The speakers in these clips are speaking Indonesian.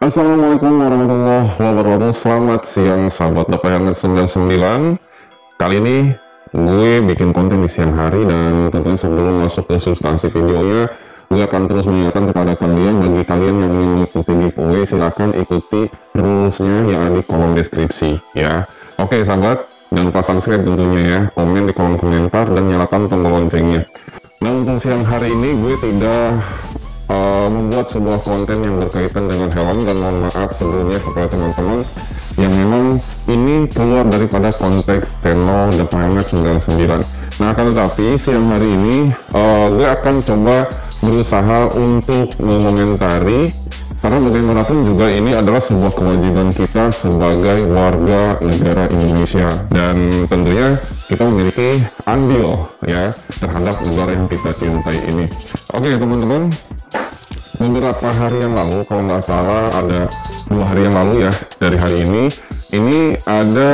Assalamualaikum warahmatullahi wabarakatuh. Selamat siang sahabat DPHNet 99. Kali ini gue bikin konten di siang hari, dan tentunya sebelum masuk ke substansi videonya, gue akan terus mengingatkan kepada kalian, bagi kalian yang ingin mengikuti giveaway, silahkan ikuti rulesnya yang ada di kolom deskripsi ya. Oke sahabat, jangan lupa subscribe tentunya ya, komen di kolom komentar, dan nyalakan tombol loncengnya. Nah, untuk siang hari ini gue tidak membuat sebuah konten yang berkaitan dengan helm, dan mohon maaf sebelumnya kepada teman-teman yang memang ini keluar daripada konteks channel DPHNet 99. Nah, akan tetapi siang hari ini gue akan coba berusaha untuk mengomentari, karena bagaimanapun juga ini adalah sebuah kewajiban kita sebagai warga negara Indonesia, dan tentunya kita memiliki andil ya terhadap negara yang kita cintai ini. Oke teman-teman, beberapa hari yang lalu, kalau nggak salah ada 2 hari yang lalu ya dari hari ini ada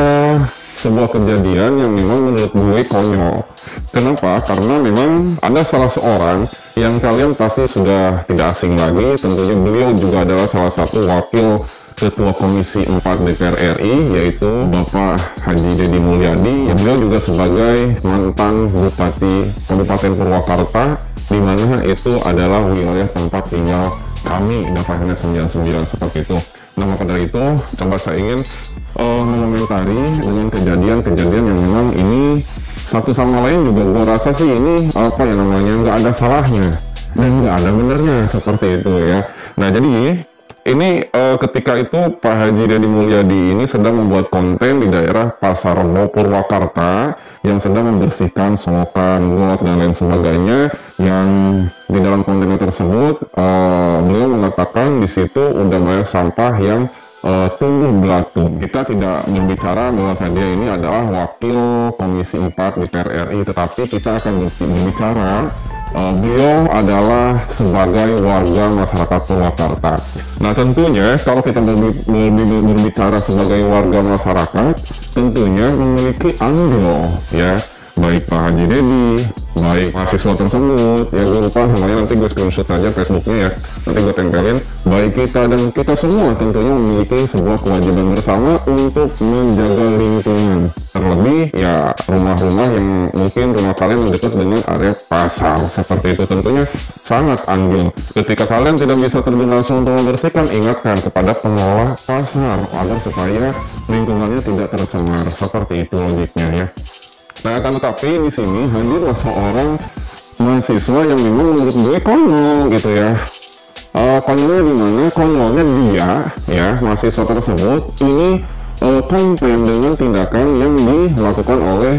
sebuah kejadian yang memang menurut gue konyol. Kenapa? Karena memang ada salah seorang yang kalian pasti sudah tidak asing lagi, tentunya beliau juga adalah salah satu wakil Ketua Komisi 4 DPR RI, yaitu Bapak Haji Deddy Mulyadi. Beliau juga sebagai mantan Bupati Kabupaten Purwakarta, di mana itu adalah wilayah tempat tinggal kami DPHNet 99 seperti itu. Nah, maka dari itu coba saya ingin mengomentari dengan kejadian-kejadian yang memang ini satu sama lain juga gua rasa sih ini apa ya namanya, nggak ada salahnya dan nggak ada benernya seperti itu ya. Nah, jadi ini ketika itu Pak Haji Deddy Mulyadi ini sedang membuat konten di daerah Pasar Rebo Purwakarta, yang sedang membersihkan selokan, got, dan lain sebagainya. Yang di dalam konten tersebut beliau mengatakan di situ udah banyak sampah yang tumbuh belatung. Kita tidak berbicara bahwa dia ini adalah wakil Komisi 4 DPR RI, tetapi kita akan berbicara beliau adalah sebagai warga masyarakat Purwakarta. Nah, tentunya kalau kita berbicara sebagai warga masyarakat, tentunya memiliki andil ya, baik Pak Haji Deddy, baik mahasiswa tersebut ya, gue lupa namanya, nanti gue screenshot aja Facebooknya ya, nanti gue tempelin. Baik kita dan kita semua tentunya memiliki sebuah kewajiban bersama untuk menjaga lingkungan, terlebih ya rumah-rumah yang mungkin rumah kalian dekat dengan area pasar seperti itu, tentunya sangat andil. Ketika kalian tidak bisa terjun langsung untuk membersihkan, ingatkan kepada pengelola pasar agar supaya lingkungannya tidak tercemar, seperti itu logiknya ya. Nah, akan tetapi di sini hadir seorang mahasiswa yang memang menurut gue konyol gitu ya. Konyolnya di mana? Konyolnya dia ya, mahasiswa tersebut ini komplain dengan tindakan yang dilakukan oleh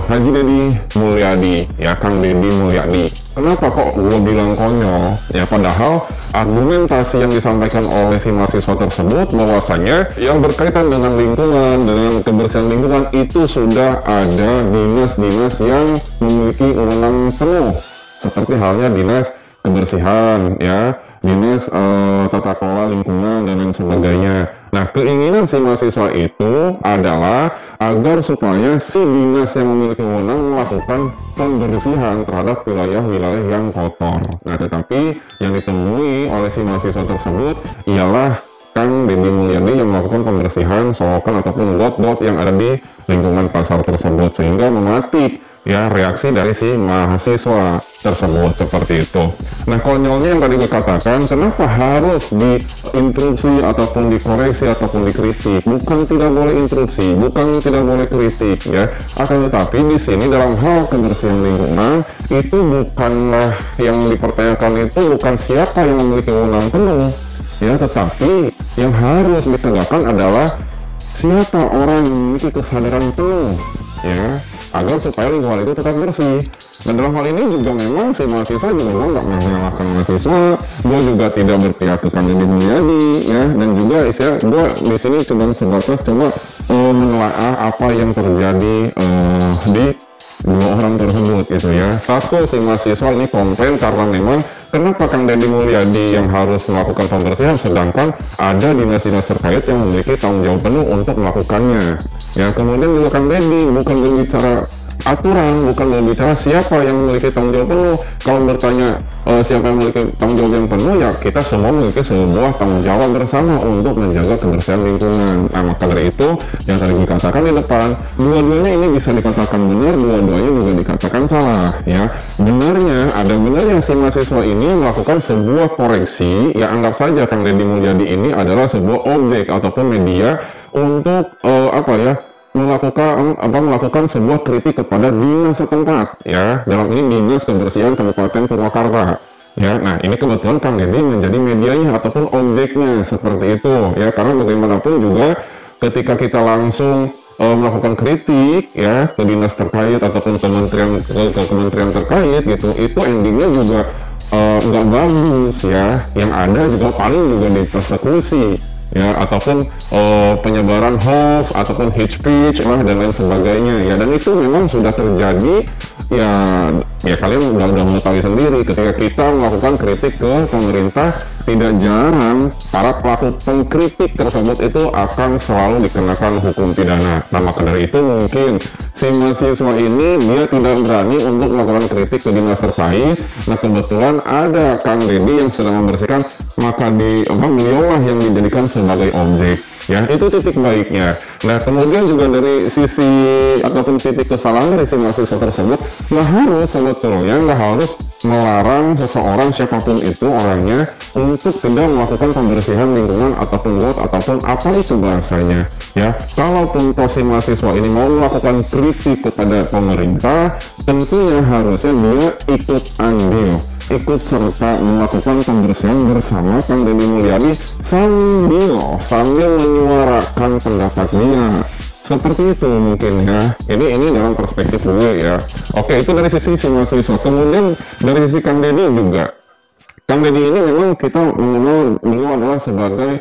Haji Deddy Mulyadi ya, Kang Deddy Mulyadi. Kenapa kok gue bilang konyol ya, padahal argumentasi yang disampaikan oleh si mahasiswa tersebut bahwasanya yang berkaitan dengan lingkungan, dengan kebersihan lingkungan itu sudah ada dinas-dinas yang memiliki wewenang penuh, seperti halnya dinas kebersihan ya, dinas tata kelola lingkungan dan lain sebagainya. Nah, keinginan si mahasiswa itu adalah agar supaya si dinas yang memiliki wewenang melakukan pembersihan terhadap wilayah-wilayah yang kotor. Nah, tetapi yang ditemui oleh si mahasiswa tersebut ialah Kang Deddy Mulyadi yang melakukan pembersihan selokan ataupun got-got yang ada di lingkungan pasar tersebut, sehingga memetik ya reaksi dari si mahasiswa tersebut seperti itu. Nah, konyolnya yang tadi gue katakan, kenapa harus diinterupsi ataupun dikoreksi ataupun dikritik? Bukan tidak boleh interupsi, bukan tidak boleh kritik ya. Akan tetapi di sini dalam hal kebersihan lingkungan itu bukanlah yang dipertanyakan, itu bukan siapa yang memiliki wewenang penuh ya, tetapi yang harus ditegakkan adalah siapa orang yang memiliki kesadaran penuh ya, agar supaya lingkungan itu tetap bersih. Dan dalam hal ini juga memang si mahasiswa juga gue nggak menyalahkan mahasiswa, gue juga tidak berpihak ke Kang Deddy Mulyadi ya, dan juga istilah gue di sini cuma sebatas coba menelaah apa yang terjadi di 2 orang tersebut gitu ya. Satu, si mahasiswa ini komplain karena memang kenapa Kang Deddy Mulyadi yang harus melakukan pembersihan sedangkan ada dinas-dinas terkait yang memiliki tanggung jawab penuh untuk melakukannya ya. Kemudian juga Kang Deddy bukan berbicara aturan, bukan berbicara siapa yang memiliki tanggung jawab penuh. Kalau bertanya siapa yang memiliki tanggung jawab yang penuh, ya kita semua memiliki sebuah tanggung jawab bersama untuk menjaga kebersihan lingkungan. Nah, maka dari itu yang tadi dikatakan di depan, dua-duanya ini bisa dikatakan benar, dua-duanya juga dikatakan salah. Ya, benarnya ada benarnya si mahasiswa ini melakukan sebuah koreksi. Ya, anggap saja Kang Deddy Mulyadi ini adalah sebuah objek ataupun media untuk melakukan sebuah kritik kepada dinas setempat, ya, dalam ini Dinas Kebersihan Kabupaten Purwakarta. Ya, nah ini kebetulan Kang Deddy menjadi medianya ataupun objeknya seperti itu, ya, karena bagaimanapun juga ketika kita langsung melakukan kritik, ya, ke dinas terkait ataupun kementerian terkait gitu, itu endingnya juga nggak bagus, ya. Yang ada juga paling juga dipersekusi, ya, ataupun penyebaran hoax ataupun hate speech lah dan lain sebagainya, ya. Dan itu memang sudah terjadi, ya kalian udah mengetahui sendiri ketika kita melakukan kritik ke pemerintah, tidak jarang para pelaku pengkritik tersebut itu akan selalu dikenakan hukum pidana. Nah, maka dari itu mungkin si mahasiswa ini dia tidak berani untuk melakukan kritik ke dinas terkait. Nah, kebetulan ada Kang Deddy yang sedang membersihkan, maka beliaulah yang dijadikan sebagai objek. Ya, itu titik baiknya. Nah, kemudian juga dari sisi ataupun titik kesalahan dari si mahasiswa tersebut, nggak harus melarang seseorang siapapun itu orangnya untuk tidak melakukan pembersihan lingkungan ataupun got ataupun apa itu bahasanya, ya. Kalaupun si mahasiswa ini mau melakukan kritik kepada pemerintah, tentunya harusnya dia ikut andil, ikut serta melakukan pembersihan bersama Kang Deddy Mulyadi sambil menyuarakan pendapat dia. Seperti itu mungkin, ya. Ini dalam perspektif gue, ya. Oke, itu dari sisi si mahasiswa. Kemudian dari sisi Kang Deddy juga. Kang Deddy ini memang kita mengenal beliau adalah sebagai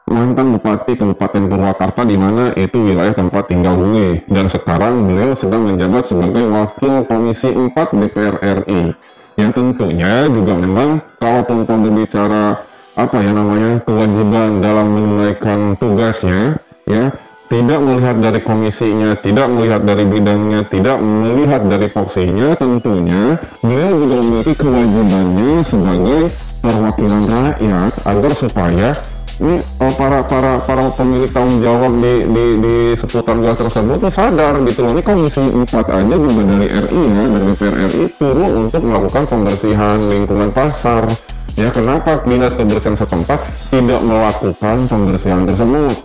mantan Bupati Kabupaten Purwakarta, di mana itu wilayah tempat tinggal gue. Dan sekarang beliau sedang menjabat sebagai Wakil Komisi 4 DPR RI. Yang tentunya juga memang kalaupun berbicara kewajiban dalam menunaikan tugasnya, ya, tidak melihat dari komisinya, tidak melihat dari bidangnya, tidak melihat dari porsinya, tentunya beliau juga memiliki kewajibannya sebagai perwakilan rakyat agar supaya ini para pemilik tanggung jawab di seputar gas tersebut tuh sadar gitu loh. Ini komisi 4 aja juga dari RI, ya, dari DPR RI turun untuk melakukan pembersihan lingkungan pasar. Ya, kenapa dinas kebersihan setempat tidak melakukan pembersihan tersebut?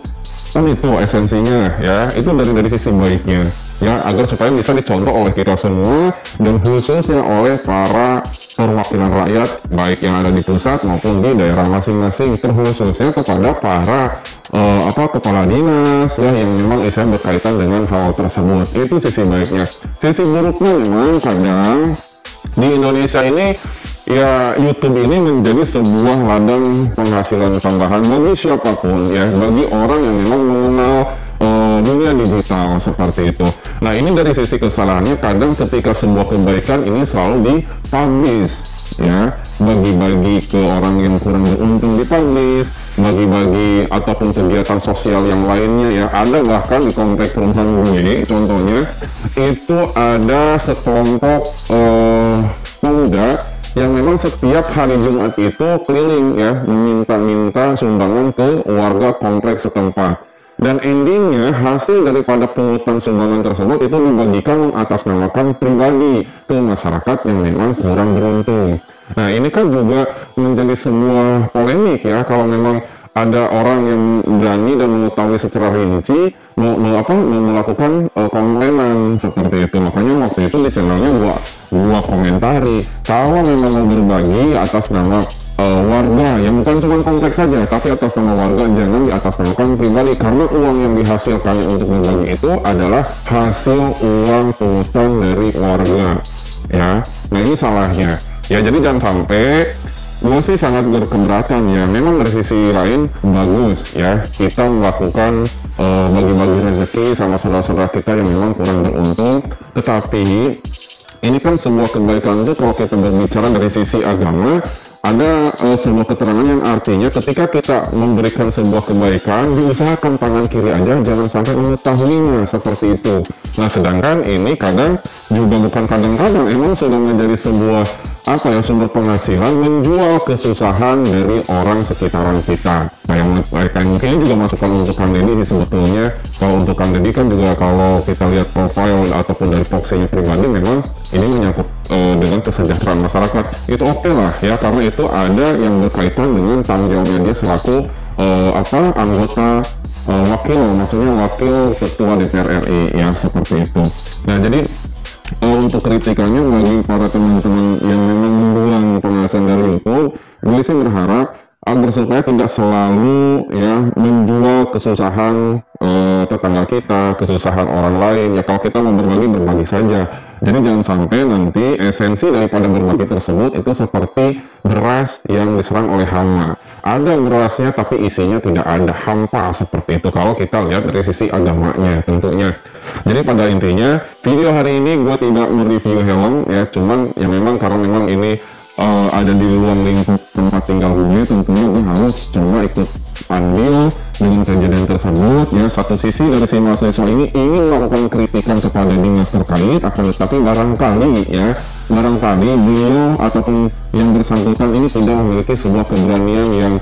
Kan itu esensinya, ya. Itu dari sisi baiknya, ya, agar supaya bisa dicontoh oleh kita semua dan khususnya oleh para perwakilan rakyat baik yang ada di pusat maupun di daerah masing-masing, terkhususnya kepada para kepala dinas, ya, yang memang berkaitan dengan hal tersebut. Itu sisi baiknya. Sisi buruknya memang kadang di Indonesia ini, ya, YouTube ini menjadi sebuah ladang penghasilan tambahan bagi siapapun, ya, bagi orang yang memang mengenal dunia digital seperti itu. Nah, ini dari sisi kesalahannya, kadang ketika sebuah kebaikan ini selalu dipublish, ya, bagi-bagi ke orang yang kurang beruntung dipublish, bagi-bagi ataupun kegiatan sosial yang lainnya, ya. Ada bahkan di komplek perumahan gue, contohnya itu ada sekelompok pemuda yang memang setiap hari Jumat itu keliling, ya, meminta-minta sumbangan ke warga kompleks setempat. Dan endingnya hasil daripada pungutan sumbangan tersebut itu dibagikan mengatasnamakan pribadi ke masyarakat yang memang kurang beruntung. Nah, ini kan juga menjadi sebuah polemik, ya, kalau memang ada orang yang berani dan mengetahui secara rinci melakukan komplainan seperti itu. Makanya waktu itu di channelnya gua komentari, kalau memang mau berbagi atas nama warga, ya bukan cuma kompleks saja, tapi atas nama warga, jangan di atas namakan pribadi, karena uang yang dihasilkan untuk berbagi itu adalah hasil uang pungutan dari warga, ya. Nah, ini salahnya, ya. Jadi jangan sampai, gue sih sangat berkeberatan, ya. Memang dari sisi lain bagus, ya, kita melakukan bagi-bagi rezeki sama saudara-saudara kita yang memang kurang beruntung, tetapi ini kan sebuah kebaikan itu kalau kita berbicara dari sisi agama ada sebuah keterangan yang artinya ketika kita memberikan sebuah kebaikan, diusahakan tangan kiri aja jangan sampai mengetahuinya, seperti itu. Nah, sedangkan ini kadang juga bukan kadang-kadang, emang sudah menjadi sebuah sumber penghasilan, menjual kesusahan dari orang sekitaran kita. Nah, yang mungkin juga masukan untuk Kang Deddy ini sebetulnya. Kalau untuk Kang Deddy kan juga kalau kita lihat profil ataupun dari proksinya pribadi, memang ini menyangkut dengan kesejahteraan masyarakat. Itu oke lah ya, karena itu ada yang berkaitan dengan tanggung jawabnya dia selaku anggota maksudnya wakil ketua DPR RI ya, seperti itu. Nah, jadi untuk kritikannya bagi para teman-teman yang memang mendulang penghasilan dari YouTube, gue sih berharap agar supaya tidak selalu ya menjual kesusahan tetangga kita, kesusahan orang lain. Ya, kalau kita mau berbagi saja. Jadi jangan sampai nanti esensi daripada berbagi tersebut itu seperti beras yang diserang oleh hama. Ada berasnya tapi isinya tidak ada, hampa seperti itu kalau kita lihat dari sisi agamanya tentunya. Jadi pada intinya video hari ini gue tidak mereview helm ya, cuman ya memang karena memang ini ada di ruang lingkup tempat tinggal gue, tentunya gue harus coba ikut andil dengan kejadian tersebut ya. Satu sisi dari si mahasiswa ini ingin melakukan kritikan kepada dinas terkait, akan tetapi barangkali beliau ataupun yang bersangkutan ini tidak memiliki sebuah keberanian yang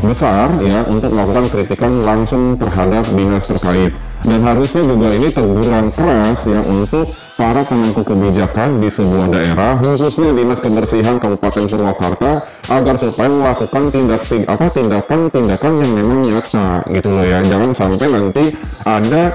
besar ya untuk melakukan kritikan langsung terhadap dinas terkait. Dan harusnya juga ini teguran keras ya untuk para pemangku kebijakan di sebuah daerah, khususnya Dinas Kebersihan Kabupaten Purwakarta, agar supaya melakukan tindakan yang memang nyata gitu loh ya. Jangan sampai nanti ada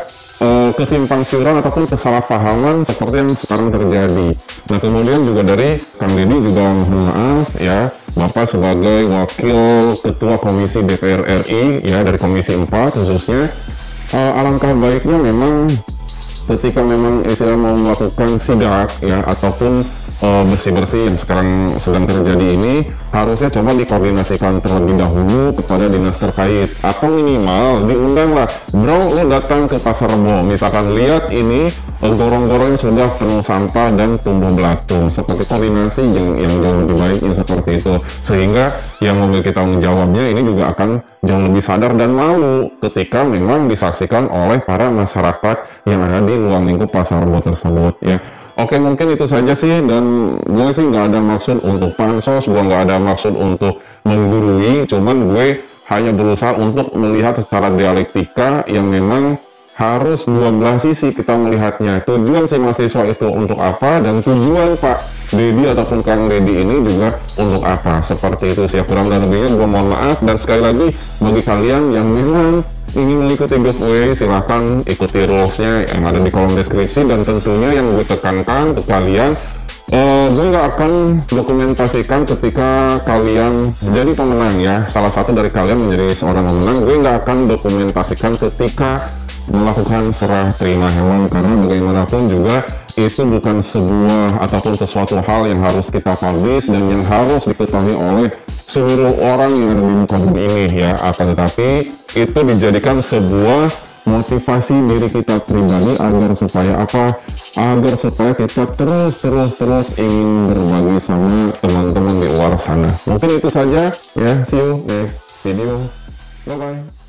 kesimpang siuran ataupun kesalahpahaman seperti yang sekarang terjadi. Nah, kemudian juga dari Kang Deddy juga mohon maaf ya, Bapak sebagai wakil ketua Komisi DPR RI ya, dari Komisi 4 khususnya, alangkah baiknya memang ketika memang istilah mau melakukan sidak ya ataupun bersih-bersih yang sekarang sedang terjadi ini, harusnya coba dikoordinasikan terlebih dahulu kepada dinas terkait, atau minimal diundang lah, bro lo datang ke Pasar Rebo, misalkan lihat ini gorong-gorong sudah penuh sampah dan tumbuh belatung, seperti koordinasi yang jauh lebih baiknya seperti itu, sehingga yang memiliki tanggung jawabnya ini juga akan jauh lebih sadar dan malu ketika memang disaksikan oleh para masyarakat yang ada di ruang lingkup Pasar Rebo tersebut ya. Oke, mungkin itu saja sih, dan gue sih nggak ada maksud untuk pansos, gue nggak ada maksud untuk menggurui, cuman gue hanya berusaha untuk melihat secara dialektika yang memang harus dua belah sisi kita melihatnya. Tujuan si mahasiswa itu untuk apa, dan tujuan Pak Deddy ataupun Kang Deddy ini juga untuk apa, seperti itu sih. Kurang dan lebihnya gue mohon maaf, dan sekali lagi bagi kalian yang memang ingin mengikuti giveaway, silahkan ikuti rulesnya yang ada di kolom deskripsi. Dan tentunya yang gue tekankan ke kalian, gue nggak akan dokumentasikan ketika kalian menjadi pemenang ya, salah satu dari kalian menjadi seorang pemenang. Gue nggak akan dokumentasikan ketika melakukan serah terima hewan, karena bagaimanapun juga itu bukan sebuah ataupun sesuatu hal yang harus kita publish dan yang harus diketahui oleh seluruh orang yang ada di muka bumi ini ya. Akan tetapi itu dijadikan sebuah motivasi diri kita pribadi agar supaya kita terus ingin berbagi sama teman-teman di luar sana. Mungkin itu saja ya, see you next video, bye bye.